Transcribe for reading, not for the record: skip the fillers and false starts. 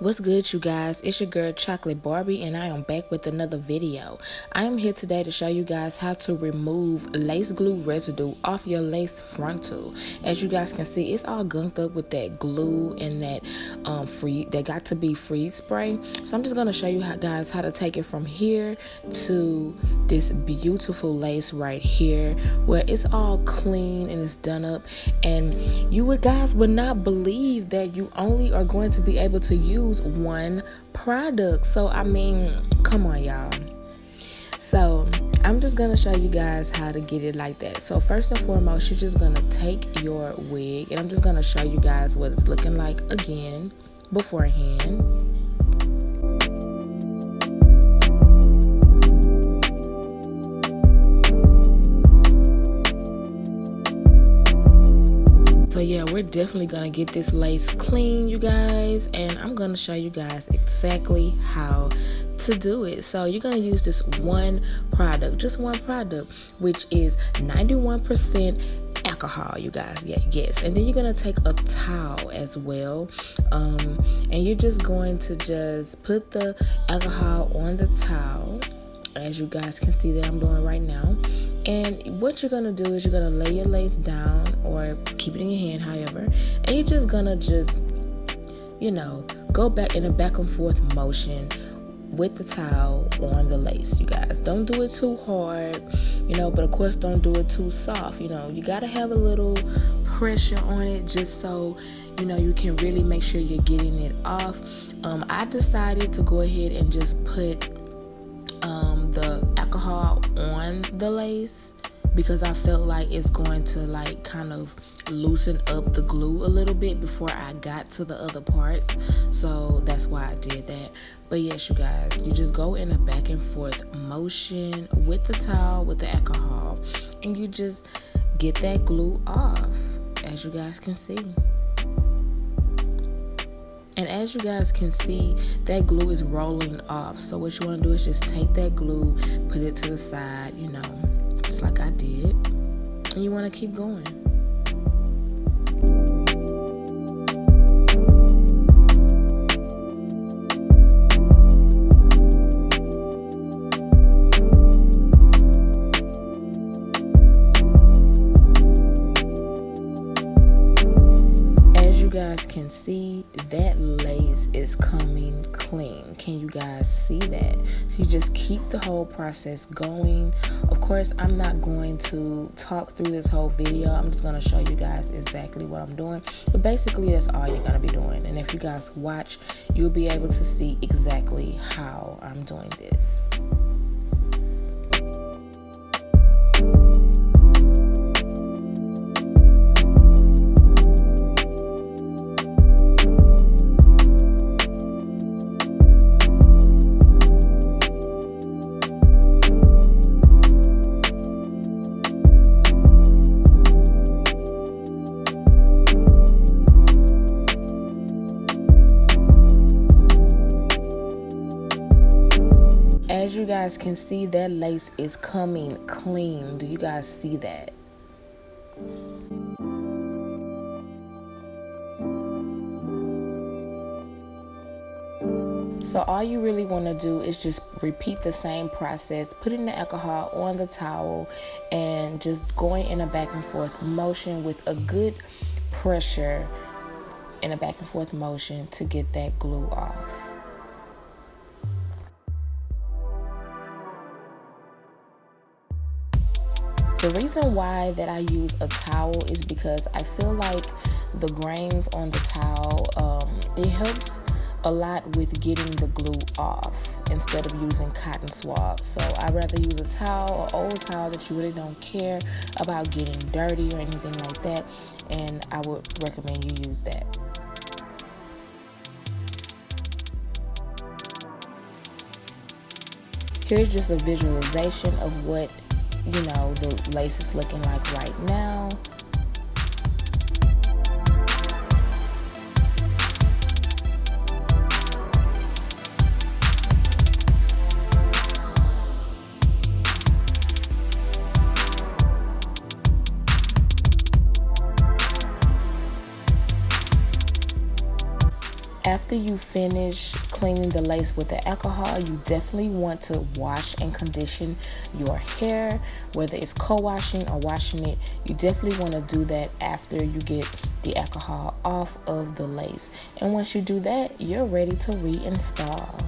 What's good, you guys? It's your girl Chocolate Barbie and I am back with another video. I am here today to show you guys how to remove lace glue residue off your lace frontal. As you guys can see, it's all gunked up with that glue and that got to be freeze spray. So I'm just going to show you guys how to take it from here to this beautiful lace right here where it's all clean and it's done up, and you guys would not believe that you only are going to be able to use one product. So I mean, come on, y'all. So I'm just gonna show you guys how to get it like that. So first and foremost, you're just gonna take your wig, and I'm just gonna show you guys what it's looking like again beforehand. So yeah, we're definitely gonna get this lace clean, you guys, and I'm gonna show you guys exactly how to do it. So you're gonna use this one product, just one product, which is 91% alcohol, you guys. Yes. And then you're gonna take a towel as well, and you're just going to just put the alcohol on the towel, as you guys can see that I'm doing right now. And what you're gonna do is you're gonna lay your lace down, or keep it in your hand, however, and you're just gonna go back in a back and forth motion with the towel on the lace. You guys, don't do it too hard, but of course don't do it too soft. You gotta have a little pressure on it, just so you can really make sure you're getting it off. I decided to go ahead and just put the alcohol on the lace because I felt like it's going to kind of loosen up the glue a little bit before I got to the other parts. So that's why I did that. But yes, you guys, you just go in a back and forth motion with the towel, with the alcohol, and you just get that glue off, as you guys can see. And as you guys can see, that glue is rolling off. So what you want to do is just take that glue, put it to the side, just like I did. And you want to keep going. Guys can see that lace is coming clean. Can you guys see that? So you just keep the whole process going. Of course, I'm not going to talk through this whole video. I'm just going to show you guys exactly what I'm doing, but basically that's all you're going to be doing. And if you guys watch, you'll be able to see exactly how I'm doing this. As you guys can see, that lace is coming clean. Do you guys see that? So all you really want to do is just repeat the same process, putting the alcohol on the towel and just going in a back and forth motion with a good pressure in a back and forth motion to get that glue off. The reason why that I use a towel is because I feel like the grains on the towel, it helps a lot with getting the glue off instead of using cotton swabs. So I'd rather use a towel, an old towel that you really don't care about getting dirty or anything like that, and I would recommend you use that. Here's just a visualization of what the lace is looking like right now. After you finish cleaning the lace with the alcohol, you definitely want to wash and condition your hair, whether it's co-washing or washing it. You definitely want to do that after you get the alcohol off of the lace. And once you do that, you're ready to reinstall.